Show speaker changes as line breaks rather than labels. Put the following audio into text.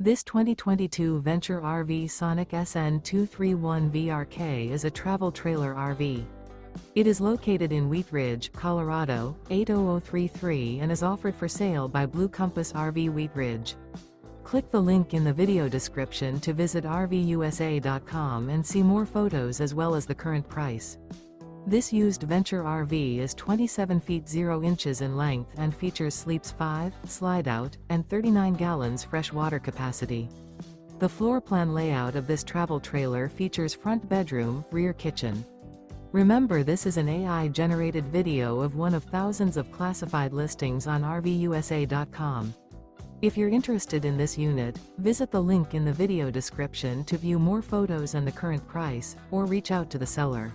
This 2022 Venture RV Sonic SN231VRK is a travel trailer RV. It is located in Wheat Ridge, Colorado, 80033 and is offered for sale by Blue Compass RV Wheat Ridge. Click the link in the video description to visit RVUSA.com and see more photos as well as the current price. This used Venture RV is 27 feet 0 inches in length and features sleeps 5, slide-out, and 39 gallons fresh water capacity. The floor plan layout of this travel trailer features front bedroom, rear kitchen. Remember, this is an AI-generated video of one of thousands of classified listings on RVUSA.com. If you're interested in this unit, visit the link in the video description to view more photos and the current price, or reach out to the seller.